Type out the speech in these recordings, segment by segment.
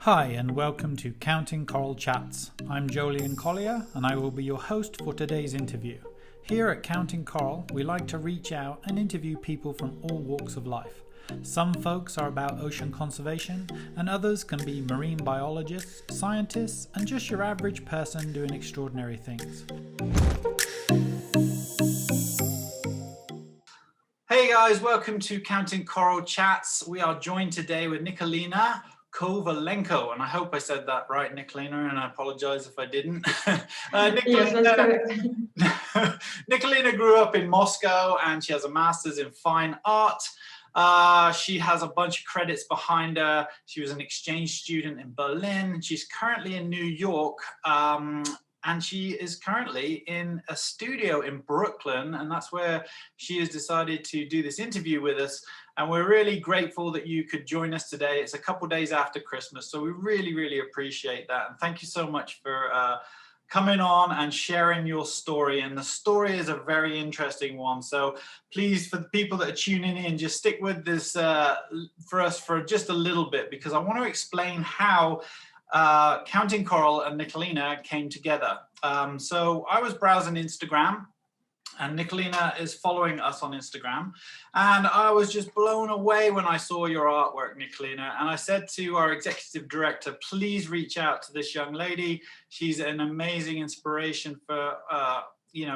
Hi and welcome to Counting Coral Chats. I'm Julian Collier and I will be your host for today's interview. Here at Counting Coral, we like to reach out and interview people from all walks of life. Some folks are about ocean conservation and others can be marine biologists, scientists, and just your average person doing extraordinary things. Hey guys, welcome to Counting Coral Chats. We are joined today with Nikolina Kovalenko, and I hope I said that right, Nikolina, and I apologize if I didn't. Nikolina grew up in Moscow and she has a master's in fine art. She has a bunch of credits behind her. She was an exchange student in Berlin. She's currently in New York, and she is currently in a studio in Brooklyn, and that's where she has decided to do this interview with us. And we're really grateful that you could join us today. It's a couple days after Christmas, so we really appreciate that. And thank you so much for coming on and sharing your story. And the story is a very interesting one. So please, for the people that are tuning in, just stick with this for us for just a little bit, because I want to explain how Counting Coral and Nikolina came together. So I was browsing Instagram, and Nikolina is following us on Instagram. And I was just blown away when I saw your artwork, Nikolina. And I said to our executive director, please reach out to this young lady. She's an amazing inspiration for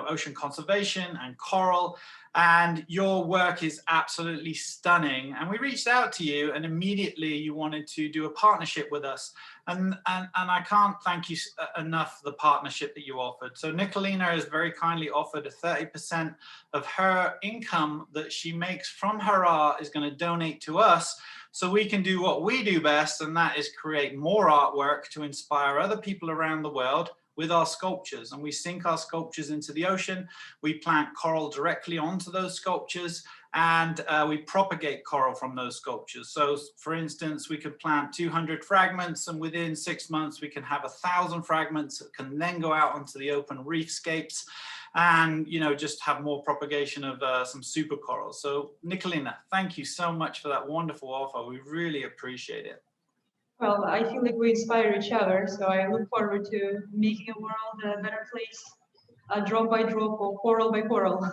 ocean conservation and coral. And your work is absolutely stunning. And we reached out to you and immediately you wanted to do a partnership with us. And I can't thank you enough for the partnership that you offered. So Nikolina has very kindly offered 30% of her income that she makes from her art is going to donate to us so we can do what we do best, and that is create more artwork to inspire other people around the world with our sculptures. And we sink our sculptures into the ocean. We plant coral directly onto those sculptures, and we propagate coral from those sculptures. So for instance, we could plant 200 fragments, and within 6 months, we can have 1,000 fragments that can then go out onto the open reefscapes and, just have more propagation of some super corals. So Nikolina, thank you so much for that wonderful offer. We really appreciate it. Well, I feel like we inspire each other, so I look forward to making a world a better place, drop by drop or coral by coral.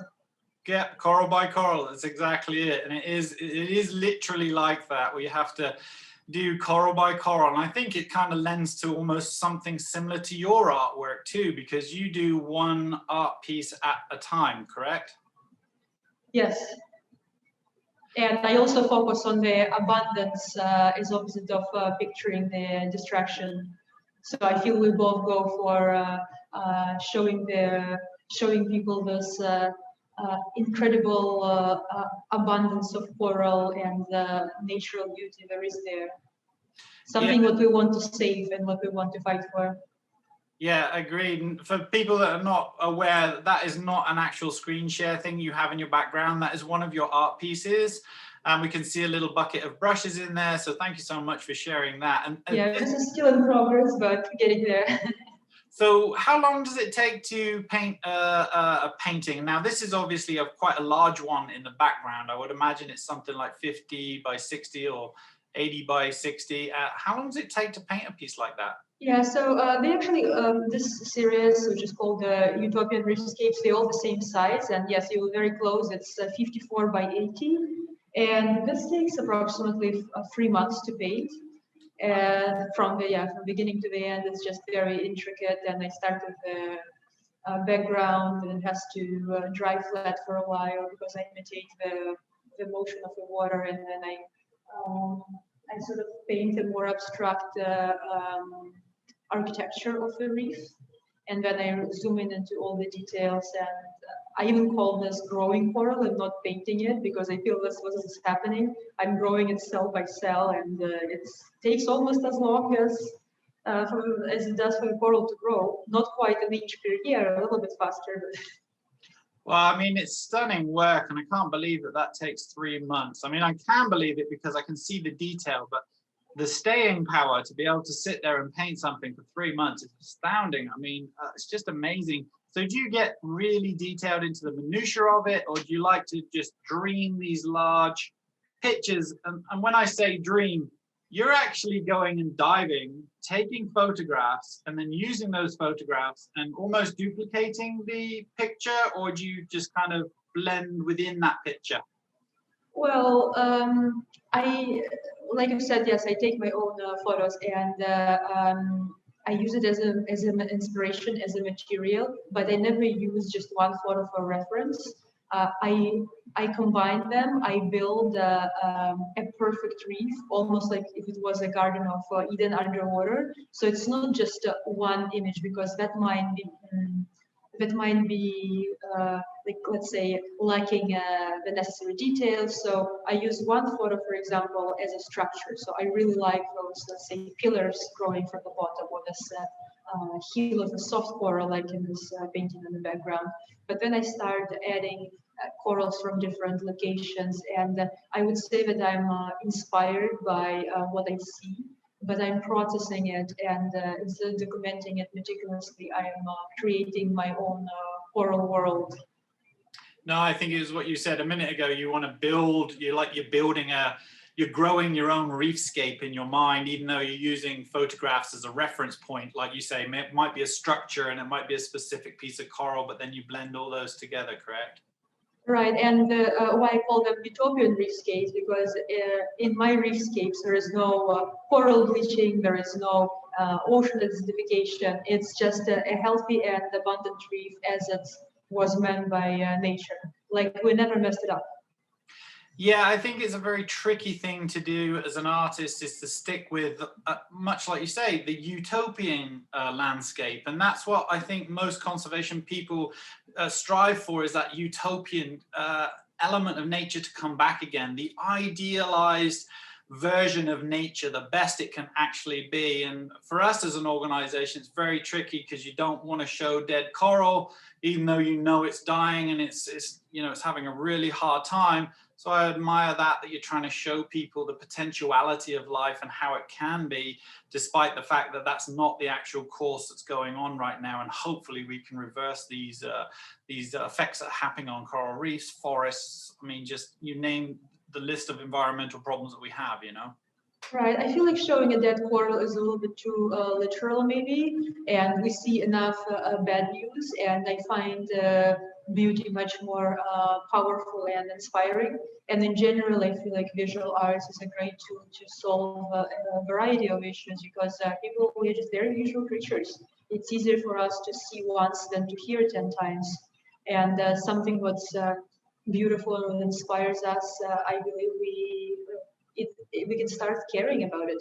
Yeah, coral by coral, that's exactly it. And it is literally like that. We have to do coral by coral. And I think it kind of lends to almost something similar to your artwork too, because you do one art piece at a time, correct? Yes. And I also focus on the abundance as opposite of picturing the distraction. So I feel we both go for showing people this incredible abundance of coral and natural beauty there is there. Something what we want to save and what we want to fight for. Yeah, agreed. For people that are not aware, that is not an actual screen share thing you have in your background. That is one of your art pieces. And we can see a little bucket of brushes in there. So thank you so much for sharing that. And yeah, this is still in progress, but getting there. So how long does it take to paint a painting? Now, this is obviously quite a large one in the background. I would imagine it's something like 50 by 60 or 80 by 60. How long does it take to paint a piece like that? Yeah, so they actually, this series, which is called the Utopian Reefscapes, they're all the same size. And yes, you're very close. It's 54 by 80. And this takes approximately 3 months to paint. From beginning to the end, it's just very intricate. And I start with the background, and it has to dry flat for a while because I imitate the motion of the water, and then I sort of paint a more abstract architecture of the reef, and then I zoom in into all the details. And I even call this growing coral and not painting it, because I feel this what is happening. I'm growing it cell by cell, and it takes almost as long as it does for the coral to grow. Not quite an inch per year, a little bit faster. Well, I mean, it's stunning work, and I can't believe that takes 3 months. I mean, I can believe it because I can see the detail, but the staying power to be able to sit there and paint something for 3 months is astounding. I mean, it's just amazing. So do you get really detailed into the minutiae of it, or do you like to just dream these large pictures? And when I say dream, you're actually going and diving, taking photographs, and then using those photographs and almost duplicating the picture, or do you just kind of blend within that picture? Well, I, like you said, yes, I take my own photos, and I use it as an inspiration, as a material, but I never use just one photo for reference. I combine them. I build a perfect reef, almost like if it was a Garden of Eden underwater. So it's not just one image, because that might be like, let's say, lacking the necessary details. So I use one photo, for example, as a structure. So I really like those, let's say, pillars growing from the bottom, or this heel of a soft coral, like in this painting in the background. But then I start adding corals from different locations, and I would say that I'm inspired by what I see, but I'm processing it, and instead of documenting it meticulously, I am creating my own coral world. No, I think it was what you said a minute ago. You want to build, you're growing your own reefscape in your mind, even though you're using photographs as a reference point. Like you say, it might be a structure and it might be a specific piece of coral, but then you blend all those together, correct? Right, and why I call them utopian reefscapes, because in my reefscapes there is no coral bleaching, there is no ocean acidification. It's just a healthy and abundant reef as it was meant by nature. Like, we never messed it up. Yeah, I think it's a very tricky thing to do as an artist, is to stick with, much like you say, the utopian landscape. And that's what I think most conservation people strive for, is that utopian element of nature to come back again, the idealized version of nature, the best it can actually be. And for us as an organization, it's very tricky, because you don't want to show dead coral, even though you know it's dying and it's having a really hard time. So I admire that you're trying to show people the potentiality of life and how it can be, despite the fact that that's not the actual course that's going on right now. And hopefully we can reverse these effects that are happening on coral reefs, forests. I mean, just you name the list of environmental problems that we have, Right, I feel like showing a dead coral is a little bit too literal, maybe, and we see enough bad news, and I find beauty much more powerful and inspiring. And in general, I feel like visual arts is a great tool to solve a variety of issues, because people, we're just very visual creatures. It's easier for us to see once than to hear 10 times. And something what's beautiful and inspires us, I believe we can start caring about it.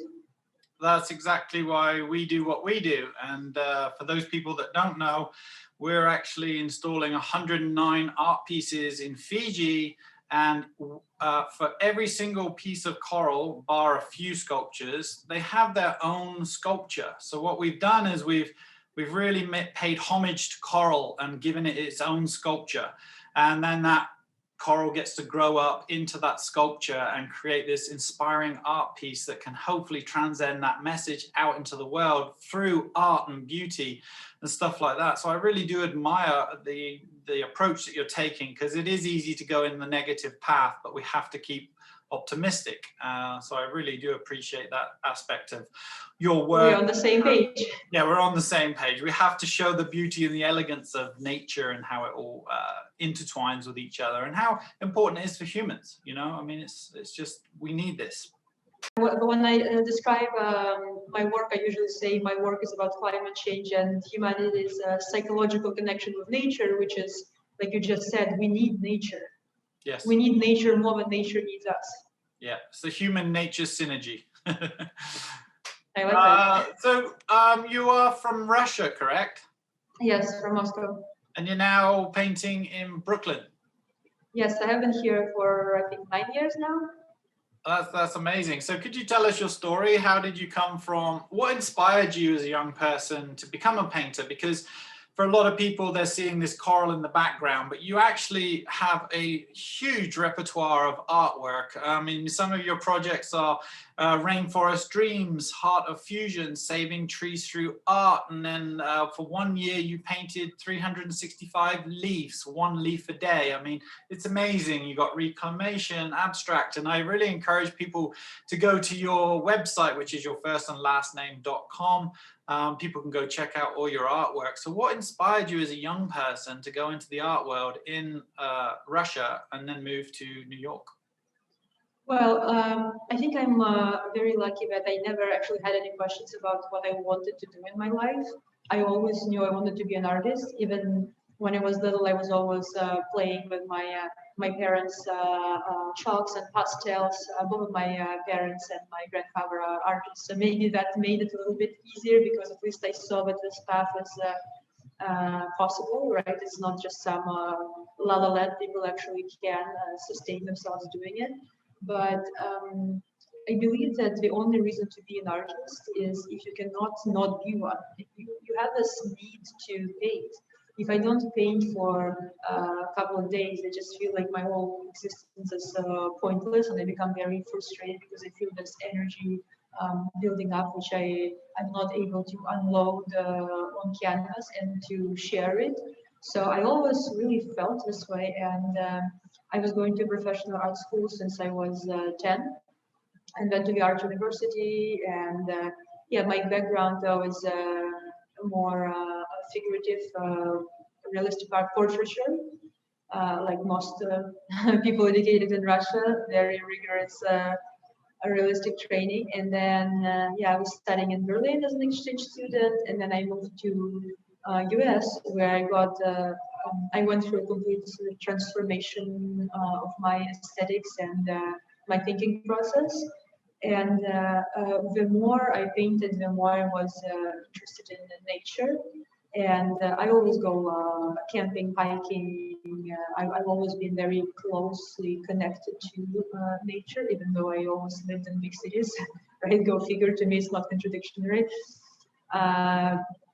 That's exactly why we do what we do. And for those people that don't know, we're actually installing 109 art pieces in Fiji. And for every single piece of coral, bar a few sculptures, they have their own sculpture. So what we've done is we've really paid homage to coral and given it its own sculpture. And then that coral gets to grow up into that sculpture and create this inspiring art piece that can hopefully transcend that message out into the world through art and beauty and stuff like that. So I really do admire the approach that you're taking, because it is easy to go in the negative path, but we have to keep optimistic. So I really do appreciate that aspect of your work. We're on the same page. Yeah, we're on the same page. We have to show the beauty and the elegance of nature and how it all intertwines with each other, and how important it is for humans. I mean, it's just, we need this. When I describe my work, I usually say my work is about climate change and humanity's psychological connection with nature, which is, like you just said, we need nature. Yes. We need nature more than nature needs us. Yeah, it's the human-nature synergy. I like that. So you are from Russia, correct? Yes, from Moscow. And you're now painting in Brooklyn? Yes, I have been here for, I think, 9 years now. That's amazing. So could you tell us your story? How did you come from, what inspired you as a young person to become a painter? Because for a lot of people, they're seeing this coral in the background, but you actually have a huge repertoire of artwork. I mean, some of your projects are Rainforest Dreams, Heart of Fusion, Saving Trees Through Art. And then for 1 year, you painted 365 leaves, 1 leaf a day. I mean, it's amazing. You got reclamation, abstract. And I really encourage people to go to your website, which is yourfirstandlastname.com. People can go check out all your artwork. So what inspired you as a young person to go into the art world in Russia and then move to New York? Well, I think I'm very lucky that I never actually had any questions about what I wanted to do in my life. I always knew I wanted to be an artist. Even when I was little, I was always playing with my parents' chalks and pastels. Both of my parents and my grandfather are artists, so maybe that made it a little bit easier because at least I saw that this path is possible, right? It's not just some la la land. People actually can sustain themselves doing it. But I believe that the only reason to be an artist is if you cannot not be one. You have this need to paint. If I don't paint for a couple of days, I just feel like my whole existence is pointless, and I become very frustrated because I feel this energy building up, which I'm not able to unload on canvas and to share it. So I always really felt this way, and I was going to professional art school since I was 10, and went to the art university. And yeah, my background though is more figurative, realistic art portraiture, like most people educated in Russia, very rigorous realistic training. And then yeah, I was studying in Berlin as an exchange student, and then I moved to US, where I went through a complete transformation of my aesthetics and my thinking process. And the more I painted, the more I was interested in nature. And I always go camping, hiking. I've always been very closely connected to nature, even though I always lived in big cities. Right? Go figure. To me, it's not contradictory.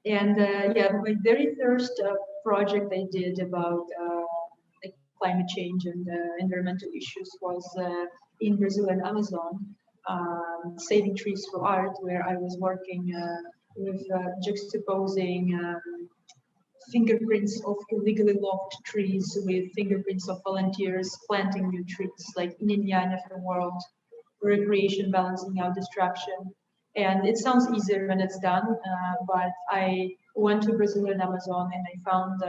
Yeah, my very first project I did about like climate change and environmental issues was in Brazil and Amazon, saving trees for art, where I was working with juxtaposing fingerprints of illegally logged trees with fingerprints of volunteers planting new trees, like in Indiana for the world, recreation balancing out destruction. And it sounds easier when it's done, but I went to Brazil and Amazon and I found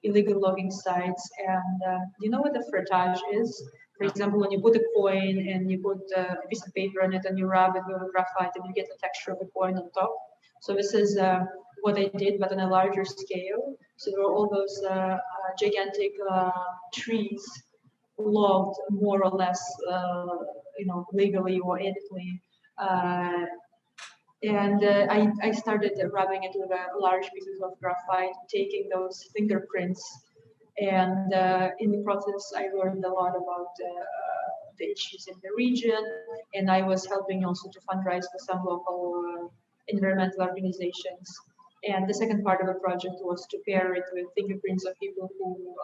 illegal logging sites. And you know what a frottage is? For example, when you put a coin and you put a piece of paper on it and you rub it with a graphite and you get the texture of the coin on top. So this is what I did, but on a larger scale. So there were all those gigantic trees logged more or less, legally or ethically. I started rubbing it with large pieces of graphite, taking those fingerprints. And in the process, I learned a lot about the issues in the region. And I was helping also to fundraise for some local environmental organizations. And the second part of the project was to pair it with fingerprints of people who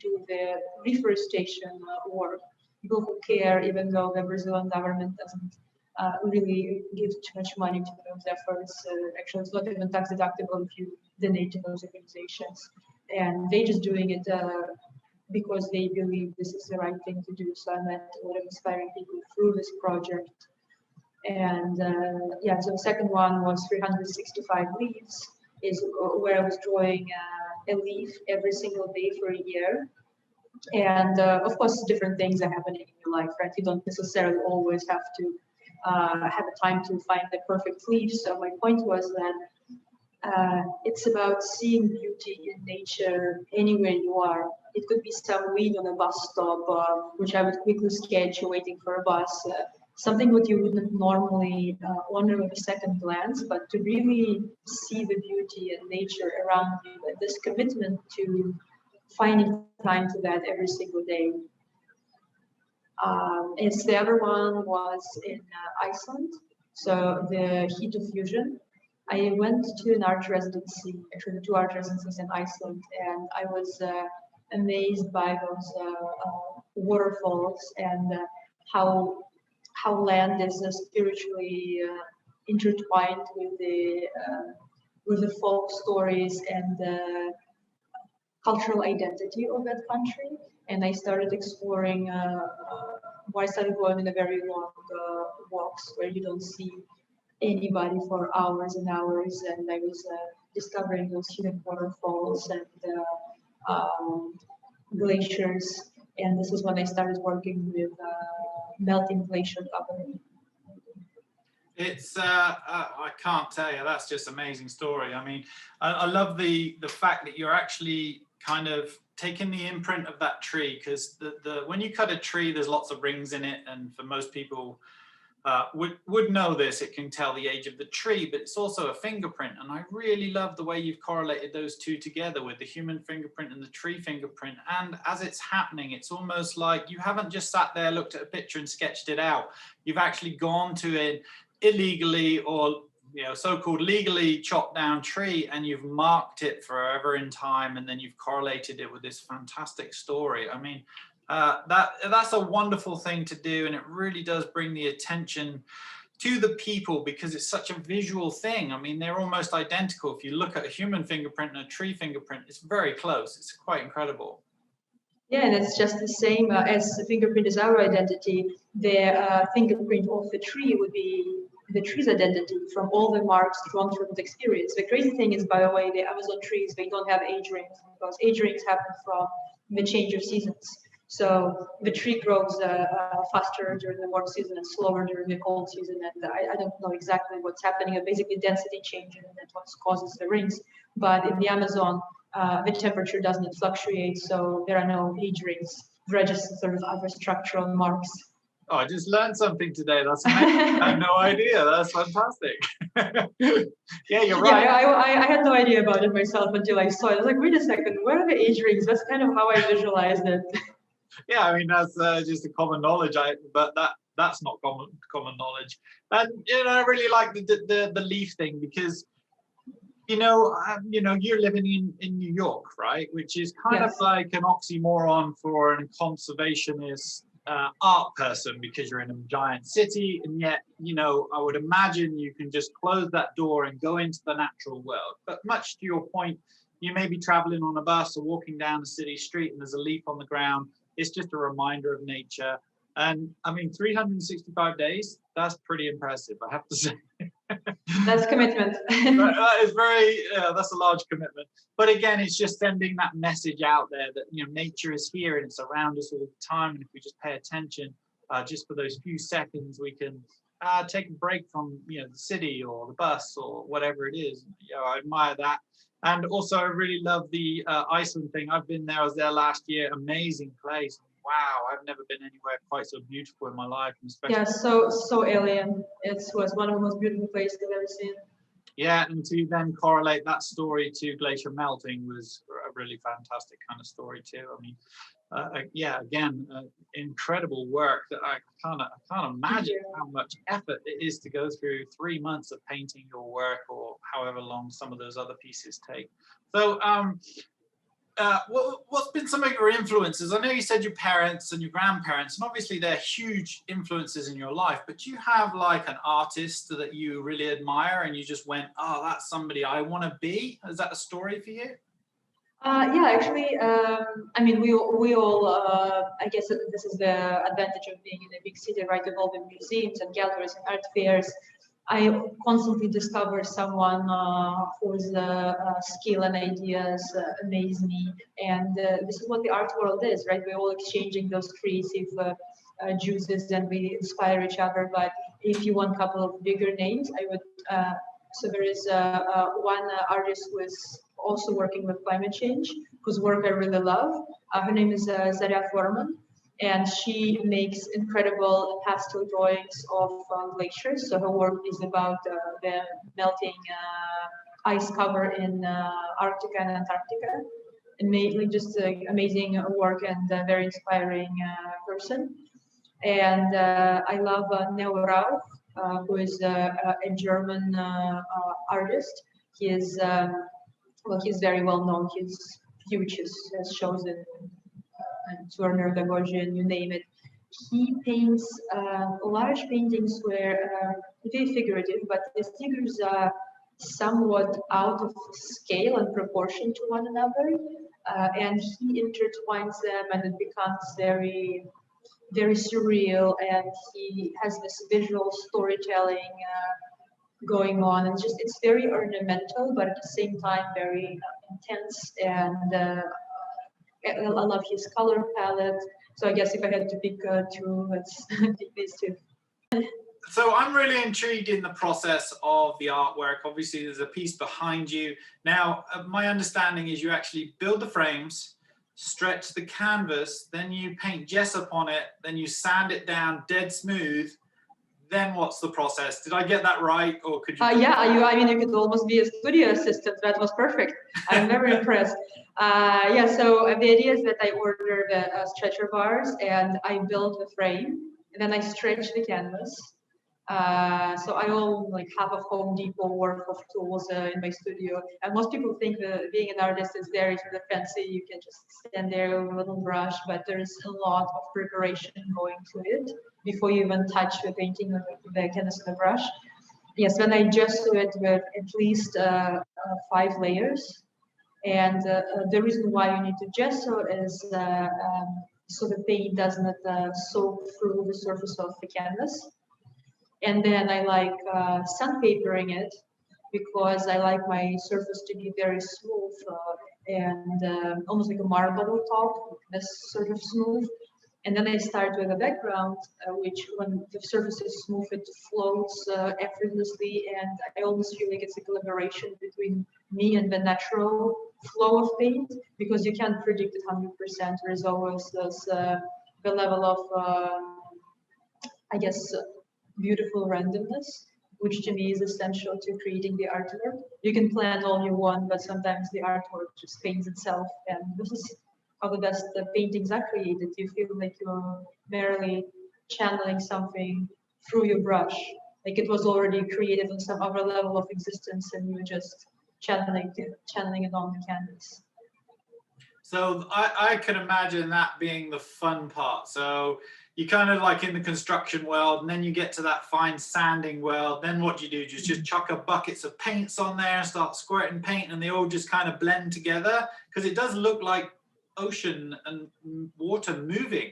do the reforestation work, people who care, even though the Brazilian government doesn't really give too much money to those efforts. Actually, it's not even tax deductible if you donate to those organizations. And they just doing it because they believe this is the right thing to do. So I met a lot of inspiring people through this project. And yeah, so the second one was 365 leaves, is where I was drawing a leaf every single day for a year. And of course, different things are happening in your life, right? You don't necessarily always have to have a time to find the perfect leaf. So my point was that it's about seeing beauty in nature anywhere you are. It could be some weed on a bus stop, which I would quickly sketch waiting for a bus. Something that you wouldn't normally honor with a second glance, but to really see the beauty and nature around you, and this commitment to finding time for that every single day. And the other one was in Iceland, so the heat of fusion. I went to an art residency, actually 2 art residencies in Iceland, and I was amazed by those waterfalls and how how land is spiritually intertwined with the folk stories and the cultural identity of that country. And I started exploring. I started going in a very long walks where you don't see anybody for hours and hours, and I was discovering those hidden waterfalls and glaciers. And this is when I started working with melting glacier covering. It's I can't tell you, that's just amazing story. I mean, I love the fact that you're actually kind of taking the imprint of that tree, because the when you cut a tree, there's lots of rings in it, and for most people would know this, it can tell the age of the tree, but it's also a fingerprint. And I really love the way you've correlated those two together with the human fingerprint and the tree fingerprint. And as it's happening, it's almost like you haven't just sat there, looked at a picture and sketched it out. You've actually gone to it illegally, or so-called legally chopped down tree, and you've marked it forever in time, and then you've correlated it with this fantastic story. I mean, that's a wonderful thing to do, and it really does bring the attention to the people, because it's such a visual thing. I mean, they're almost identical. If you look at a human fingerprint and a tree fingerprint, it's very close. It's quite incredible. Yeah, and it's just the same as the fingerprint is our identity. The fingerprint of the tree would be the tree's identity from all the marks drawn from the experience. The crazy thing is, by the way, the Amazon trees, they don't have age rings, because age rings happen from the change of seasons. So the tree grows faster during the warm season and slower during the cold season. And I don't know exactly what's happening. Basically, density changes, and that's what causes the rings. But in the Amazon, the temperature doesn't fluctuate, so there are no age rings. There are just sort of other structural marks. Oh, I just learned something today. That's amazing. I had no idea. That's fantastic. Yeah, you're right. Yeah, I had no idea about it myself until I saw it. I was like, wait a second, where are the age rings? That's kind of how I visualized it. Yeah, I mean, that's just a common knowledge. But that's not common knowledge. And I really like the leaf thing, because you're living in New York, right? Which is kind of like an oxymoron for a conservationist art person, because you're in a giant city, and yet I would imagine you can just close that door and go into the natural world. But much to your point, you may be traveling on a bus or walking down a city street and there's a leaf on the ground. It's just a reminder of nature. And I mean, 365 days, that's pretty impressive, I have to say. That's commitment. That is that's a large commitment. But again, it's just sending that message out there that nature is here and it's around us all the time. And if we just pay attention, just for those few seconds, we can take a break from the city or the bus or whatever it is. I admire that. And also, I really love the Iceland thing. I've been there. I was there last year. Amazing place. Wow, I've never been anywhere quite so beautiful in my life. And especially so alien. It was one of the most beautiful places I've ever seen. Yeah, and to then correlate that story to glacier melting was a really fantastic kind of story too. I mean, again, incredible work that I can't imagine how much effort it is to go through 3 months of painting your work, or however long some of those other pieces take. So, what's been some of your influences? I know you said your parents and your grandparents, and obviously they're huge influences in your life, but do you have like an artist that you really admire and you just went, oh, that's somebody I want to be? Is that a story for you? Yeah, actually, I mean, we all, I guess this is the advantage of being in a big city, right? Involving museums and galleries and art fairs. I constantly discover someone whose skill and ideas amaze me. And this is what the art world is, right? We're all exchanging those creative juices and we inspire each other. But if you want a couple of bigger names, I would, so there is one artist who is also working with climate change, whose work I really love. Her name is Zarya Foreman. And she makes incredible pastel drawings of glaciers. So her work is about the melting ice cover in Arctica and Antarctica. And mainly just amazing work and a very inspiring person. And I love Neo Rauch, who is a German artist. He is, he's very well known. He's huge, his shows in Turner, Gagosian, you name it. he paints large paintings where very figurative, but the figures are somewhat out of scale and proportion to one another, and he intertwines them, and it becomes very, very surreal. And he has this visual storytelling going on, and it's very ornamental, but at the same time very intense. And I love his color palette. So I guess if I had to pick two, let's pick these two. So I'm really intrigued in the process of the artwork. Obviously, there's a piece behind you. Now, my understanding is you actually build the frames, stretch the canvas, then you paint gesso on it, then you sand it down dead smooth. Then what's the process? Did I get that right, or could you? Yeah, I mean, you could almost be a studio assistant. That was perfect. I'm very impressed. Yeah, so the idea is that I ordered stretcher bars and I built the frame, and then I stretched the canvas. So I own like half of Home Depot worth of tools in my studio, and most people think that being an artist is very sort of fancy. You can just stand there with a little brush, but there's a lot of preparation going to it before you even touch the painting with the canvas and the brush. Yes, when I just do it with at least 5 layers, and the reason why you need to gesso is so the paint doesn't soak through the surface of the canvas. And then I like sandpapering it because I like my surface to be very smooth and almost like a marble top, this sort of smooth. And then I start with a background, which when the surface is smooth, it floats effortlessly. And I almost feel like it's a collaboration between me and the natural flow of paint, because you can't predict it 100%. There's always this, the level of, I guess, beautiful randomness, which to me is essential to creating the artwork. You can plan all you want, but sometimes the artwork just paints itself. And this is how the best paintings are created. You feel like you're merely channeling something through your brush, like it was already created on some other level of existence, and you're just channeling it on the canvas. So I can imagine that being the fun part. So you kind of like in the construction world, and then you get to that fine sanding world. Then what do you do? Just chuck a buckets of paints on there and start squirting paint, and they all just kind of blend together, because it does look like ocean and water moving.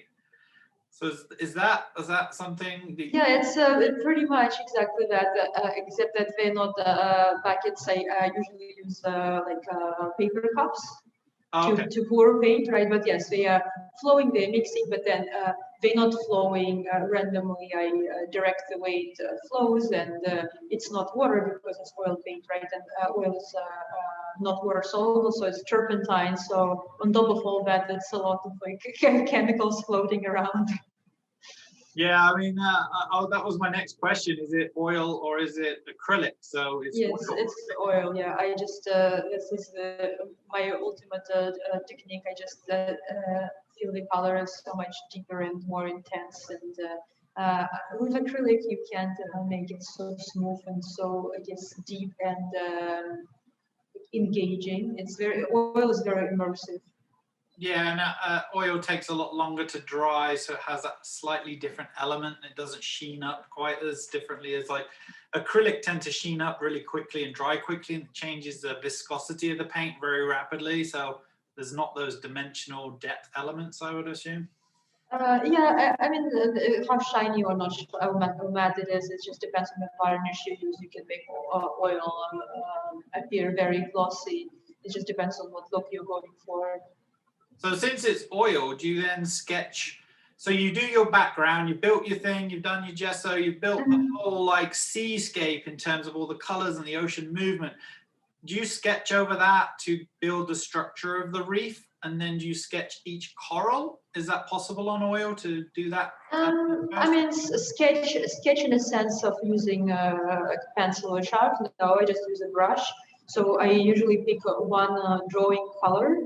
So is that something that Yeah, it's pretty much exactly that, except that they're not buckets. I usually use paper cups. Okay. To pour paint, right? But yes, they are flowing, they're mixing, but then they're not flowing randomly. I direct the way it flows, and it's not water because it's oil paint, right? And oil is not water soluble, so it's turpentine. So on top of all that, it's a lot of like chemicals floating around. Yeah, I mean, that was my next question. Is it oil or is it acrylic? So it's yes, oil. it's oil. Yeah, I just this is my ultimate technique. I just feel the color is so much deeper and more intense. And with acrylic, you can't make it so smooth and so, I guess, deep and engaging. Oil is very immersive. Yeah, and oil takes a lot longer to dry, so it has that slightly different element. It doesn't sheen up quite as differently as like acrylic tend to sheen up really quickly and dry quickly, and it changes the viscosity of the paint very rapidly. So there's not those dimensional depth elements, I would assume. Yeah, I mean, how shiny or not how matte it is, it just depends on the varnish you use. You can make oil appear very glossy. It just depends on what look you're going for. So since it's oil, do you then sketch? So you do your background, you built your thing, you've done your gesso, you've built the whole like seascape in terms of all the colors and the ocean movement. Do you sketch over that to build the structure of the reef? And then do you sketch each coral? Is that possible on oil to do that? I mean, sketch in a sense of using a pencil or sharp. No, I just use a brush. So I usually pick one drawing color.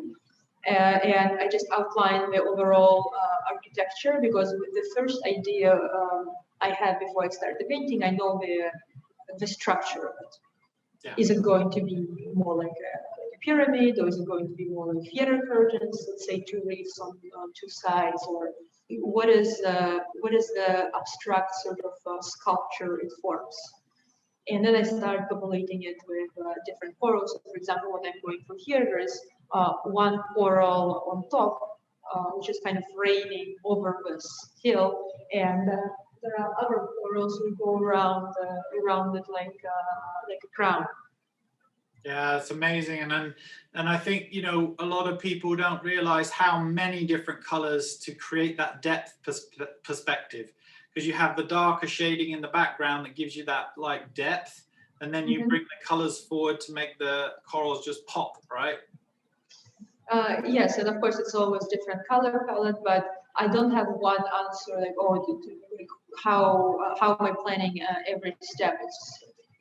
And I just outline the overall architecture, because the first idea I have before I start the painting, I know the structure of it. Yeah. Is it going to be more like a pyramid, or is it going to be more like theater curtains, let's say 2 reefs on 2 sides, or what is the abstract sort of sculpture it forms. And then I started populating it with different corals. So for example, what I'm going through here, there is one coral on top, which is kind of raining over this hill, and there are other corals who go around it like a crown. Yeah, it's amazing, and I think, you know, a lot of people don't realize how many different colors to create that depth perspective, because you have the darker shading in the background that gives you that like depth, and then you bring the colors forward to make the corals just pop, right? Yes, and of course it's always different color palette, but I don't have one answer like, oh, like how am I planning every step?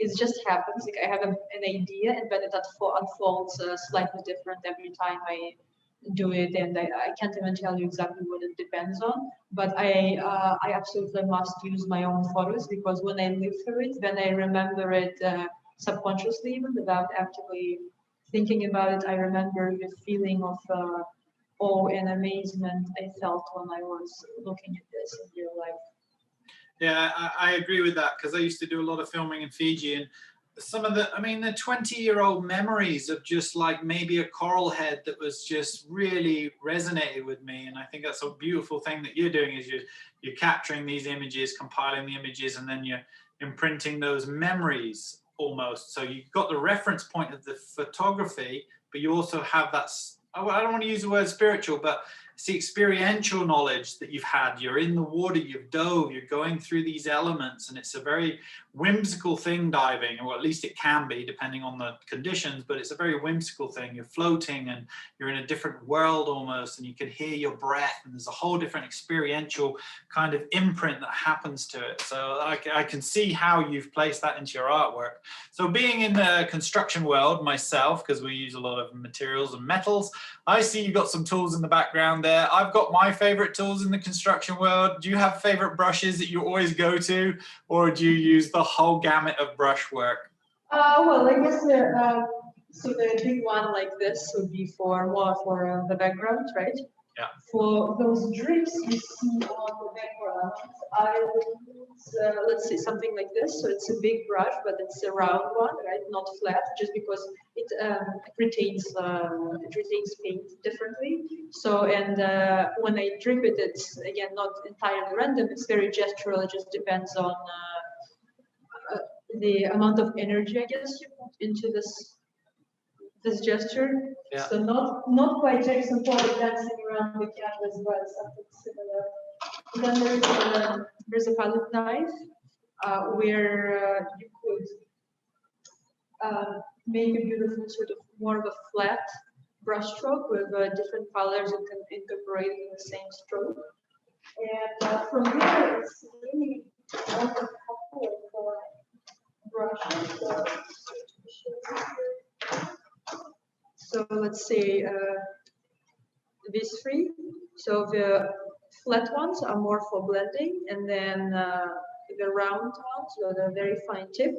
It just happens. Like I have an idea, and then it unfolds slightly different every time I do it, and I can't even tell you exactly what it depends on. But I absolutely must use my own photos, because when I live through it, then I remember it subconsciously, even without actively thinking about it. I remember the feeling of awe and amazement I felt when I was looking at this in real life. Yeah, I agree with that, because I used to do a lot of filming in Fiji, and some of the 20-year-old memories of just like maybe a coral head that was just really resonated with me. And I think that's a beautiful thing that you're doing, is you're capturing these images, compiling the images, and then you're imprinting those memories almost. So you've got the reference point of the photography, but you also have that, I don't want to use the word spiritual, but it's the experiential knowledge that you've had. You're in the water, you've dove, you're going through these elements, and it's a very whimsical thing, diving, or at least it can be depending on the conditions, but it's a very whimsical thing. You're floating and you're in a different world almost, and you can hear your breath, and there's a whole different experiential kind of imprint that happens to it. So I can see how you've placed that into your artwork. So being in the construction world myself, because we use a lot of materials and metals, I see you've got some tools in the background there. I've got my favorite tools in the construction world. Do you have favorite brushes that you always go to, or do you use the whole gamut of brush work? Well, I guess so the big one like this would be more for the background, right? Yeah. For those drips you see on the background, I would use, let's say, something like this. So it's a big brush, but it's a round one, right? Not flat, just because it retains paint differently. So, and when I drip it, it's again not entirely random. It's very gestural. It just depends on the amount of energy, I guess, you put into this gesture. Yeah. So not quite Jackson Pollock dancing around the canvas, but something similar. Then there's a palette knife where you could make a beautiful sort of more of a flat brush stroke with different colors you can incorporate in the same stroke. And from there, it's really a couple of brushes. So let's say these three. So the flat ones are more for blending, and then the round ones with a very fine tip,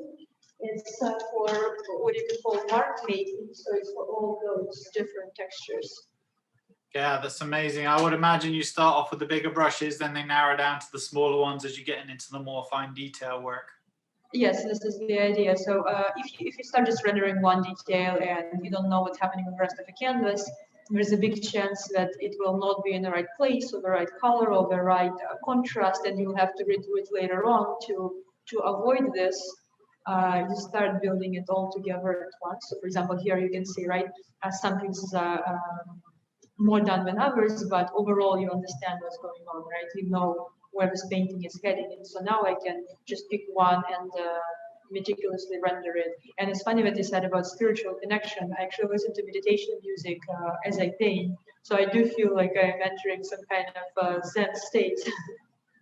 it's for what you can call mark making. So it's for all those different textures. Yeah, that's amazing. I would imagine you start off with the bigger brushes, then they narrow down to the smaller ones as you're getting into the more fine detail work. Yes, this is the idea. So if you start just rendering one detail and you don't know what's happening with the rest of the canvas, there's a big chance that it will not be in the right place, or the right color, or the right contrast, and you'll have to redo it later on to avoid this. You start building it all together at once. So for example, here you can see, right, some pieces are more done than others, but overall you understand what's going on, right? You know where this painting is heading. And so now I can just pick one and meticulously render it. And it's funny what you said about spiritual connection. I actually listen to meditation music as I paint. So I do feel like I'm entering some kind of Zen state.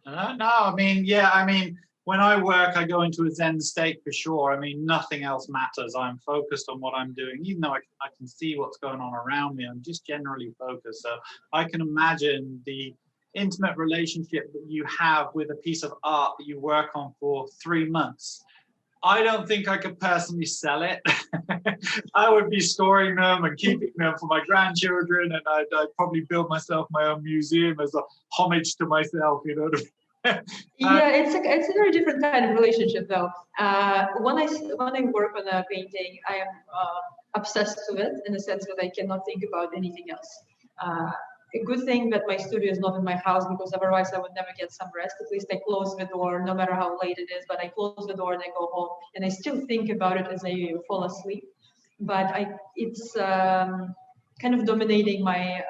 No, I mean, yeah, I mean, when I work, I go into a Zen state for sure. I mean, nothing else matters. I'm focused on what I'm doing, even though I can see what's going on around me. I'm just generally focused. So I can imagine the intimate relationship that you have with a piece of art that you work on for 3 months. I don't think I could personally sell it. I would be storing them and keeping them for my grandchildren, and I'd probably build myself my own museum as a homage to myself, you know. Yeah, it's a very different kind of relationship though. When I work on a painting, I am obsessed with it in the sense that I cannot think about anything else. A good thing that my studio is not in my house, because otherwise I would never get some rest. At least I close the door no matter how late it is, but I close the door and I go home and I still think about it as I fall asleep. But it's kind of dominating my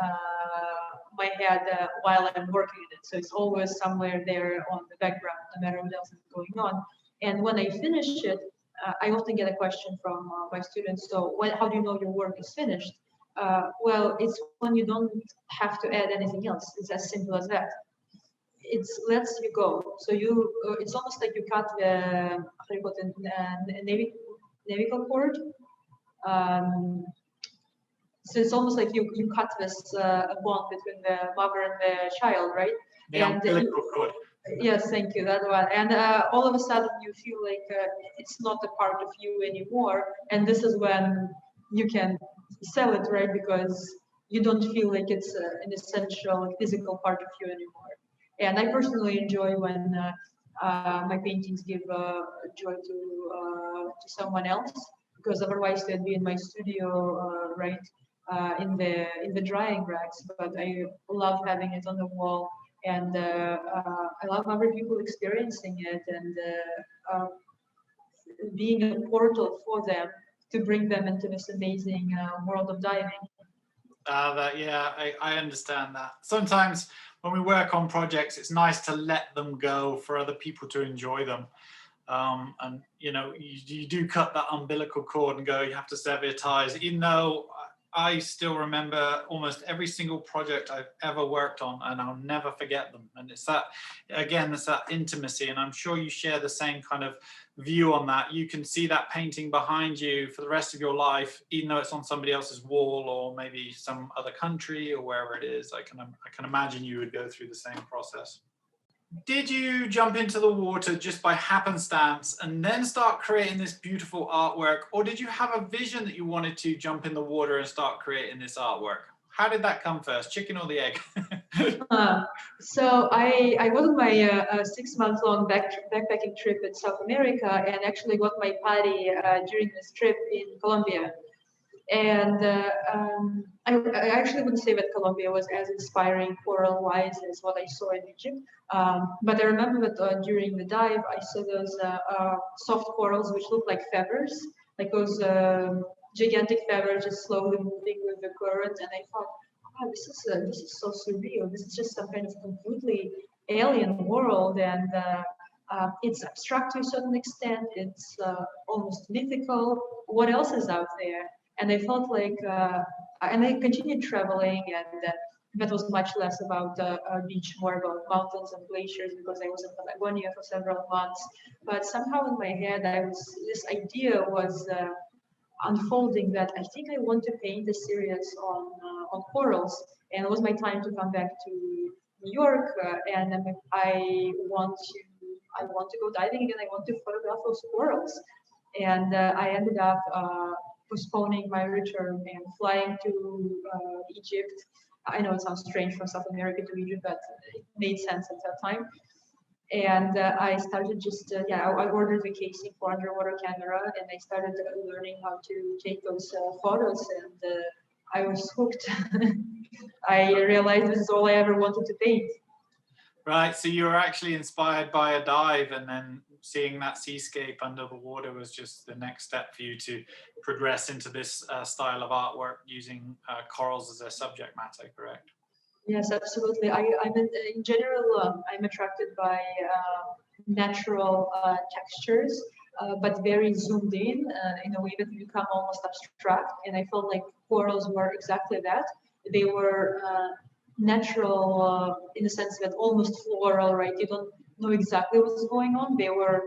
head while I'm working on it. So it's always somewhere there on the background, no matter what else is going on. And when I finish it, I often get a question from my students. So, how do you know your work is finished? Well, it's when you don't have to add anything else. It's as simple as that. It lets you go. So it's almost like you cut the how do you call it, navigational cord. Um, so it's almost like you cut this bond between the mother and the child, right? The umbilical cord. Yes, thank you. That one. And all of a sudden, you feel like it's not a part of you anymore. And this is when you can sell it, right? Because you don't feel like it's an essential physical part of you anymore. And I personally enjoy when my paintings give joy to someone else, because otherwise they'd be in my studio, right, in the drying racks. But I love having it on the wall, and I love other people experiencing it and being a portal for them to bring them into this amazing world of diving. I understand that. Sometimes when we work on projects, it's nice to let them go for other people to enjoy them. And you know, you do cut that umbilical cord and go, you have to sever your ties, even though I still remember almost every single project I've ever worked on, and I'll never forget them. And it's that, again, it's that intimacy. And I'm sure you share the same kind of view on that. You can see that painting behind you for the rest of your life, even though it's on somebody else's wall or maybe some other country or wherever it is. I can imagine you would go through the same process. Did you jump into the water just by happenstance and then start creating this beautiful artwork? Or did you have a vision that you wanted to jump in the water and start creating this artwork? How did that come first, chicken or the egg? So I was on my 6-month-long backpacking trip in South America, and actually got my party during this trip in Colombia. And I actually wouldn't say that Colombia was as inspiring coral-wise as what I saw in Egypt. But I remember that during the dive, I saw those soft corals which look like feathers, like those gigantic feathers just slowly moving with the current. And I thought, wow, this is so surreal. This is just some kind of completely alien world, and it's abstract to a certain extent. It's almost mythical. What else is out there? And I felt like, and I continued traveling, and that was much less about the beach, more about mountains and glaciers, because I was in Patagonia for several months. But somehow in my head, this idea was unfolding that I think I want to paint a series on corals, and it was my time to come back to New York, and I want to go diving again. I want to photograph those corals, and I ended up postponing my return and flying to Egypt. I know it sounds strange from South America to Egypt, but it made sense at that time. And I started just, I ordered the casing for underwater camera, and I started learning how to take those photos, and I was hooked. I realized this is all I ever wanted to paint. Right, so you were actually inspired by a dive, and then seeing that seascape under the water was just the next step for you to progress into this style of artwork using corals as a subject matter, correct? Yes, absolutely. In general, I'm attracted by natural textures, but very zoomed in a way that become almost abstract. And I felt like corals were exactly that. They were natural in the sense that almost floral, right? You don't know exactly what's going on. They were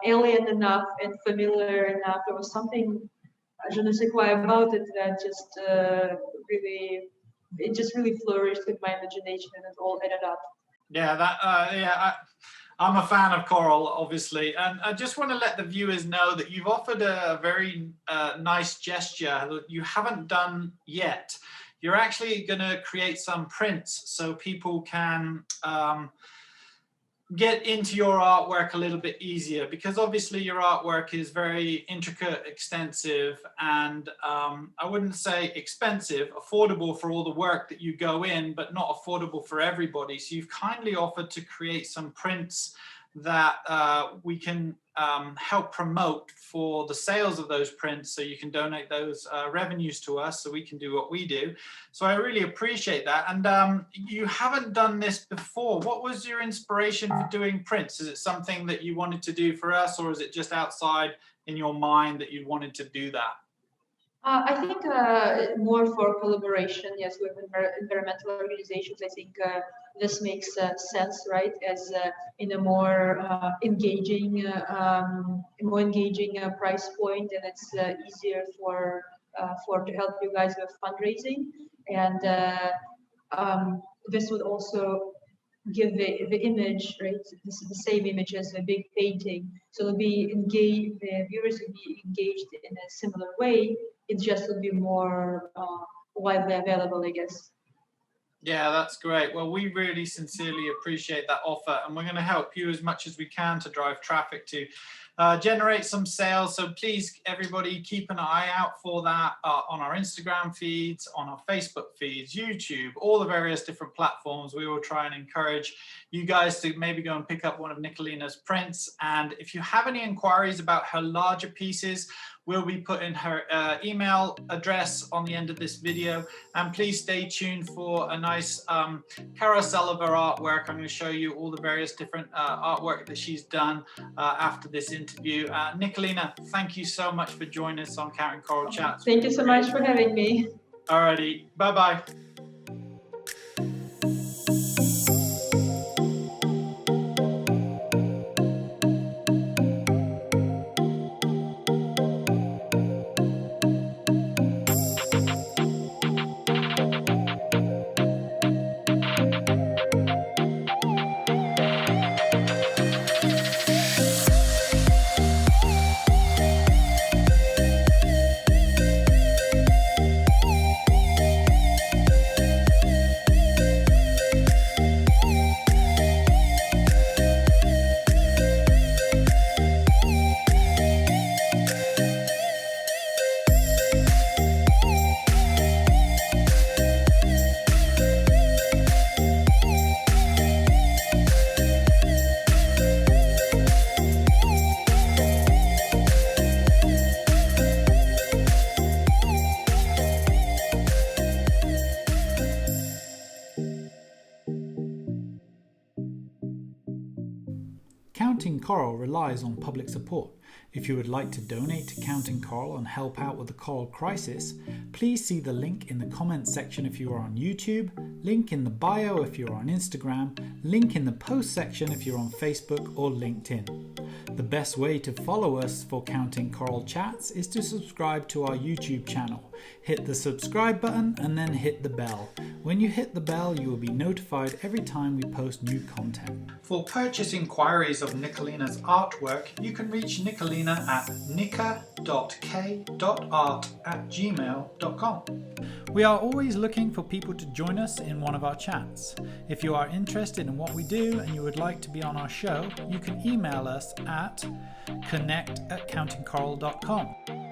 alien enough and familiar enough. There was something, je ne sais quoi about it that just really flourished with my imagination, and it all added up. Yeah, I'm a fan of coral, obviously, and I just want to let the viewers know that you've offered a very nice gesture that you haven't done yet. You're actually going to create some prints so people can get into your artwork a little bit easier, because obviously your artwork is very intricate, extensive, and I wouldn't say expensive, affordable for all the work that you go in, but not affordable for everybody. So you've kindly offered to create some prints that we can help promote for the sales of those prints, so you can donate those revenues to us so we can do what we do. So I really appreciate that. And you haven't done this before. What was your inspiration for doing prints? Is it something that you wanted to do for us, or is it just outside in your mind that you wanted to do that? I think more for collaboration, yes, with environmental organizations. I think this makes sense, right? As in a more engaging price point, and it's easier for to help you guys with fundraising. And this would also give the image, right? This is the same image as a big painting, so it'll be engaged. The viewers will be engaged in a similar way. It just will be more widely available, I guess. Yeah, that's great. Well, we really sincerely appreciate that offer, and we're going to help you as much as we can to drive traffic to generate some sales. So please, everybody, keep an eye out for that on our Instagram feeds, on our Facebook feeds, YouTube, all the various different platforms. We will try and encourage you guys to maybe go and pick up one of Nikolina's prints. And if you have any inquiries about her larger pieces, we'll be putting her email address on the end of this video. And please stay tuned for a nice carousel of her artwork. I'm going to show you all the various different artwork that she's done after this interview. Nikolina, thank you so much for joining us on Counting Coral Chats. Thank you so much for having me. Alrighty, bye-bye. Counting Coral relies on public support. If you would like to donate to Counting Coral and help out with the coral crisis, please see the link in the comments section if you are on YouTube, link in the bio if you're on Instagram, link in the post section if you're on Facebook or LinkedIn. The best way to follow us for Counting Coral Chats is to subscribe to our YouTube channel. Hit the subscribe button and then hit the bell. When you hit the bell, you will be notified every time we post new content. For purchase inquiries of Nikolina's artwork, you can reach Nikolina at nika.k.art@gmail.com. We are always looking for people to join us in one of our chats. If you are interested in what we do and you would like to be on our show, you can email us at connect@countingcoral.com.